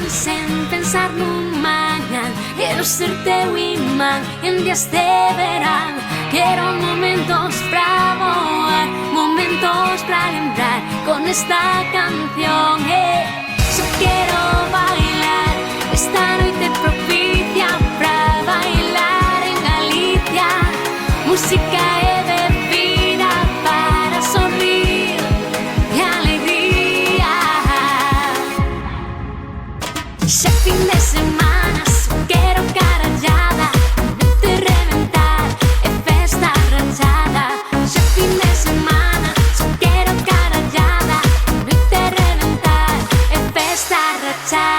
sen pensar nun mañan. Quero ser teu imán en días de verán. Quero momentos pra voar, momentos pra lembrar con esta canción. Só quero bailar esta noite propicia pra bailar en Galicia. Música e bebida para sonrir de alegría. Xa fin de semana, só quero carallada, noite reventar e festa rachada. Xa fin de semana, só quero carallada, noite reventar e festa rachada.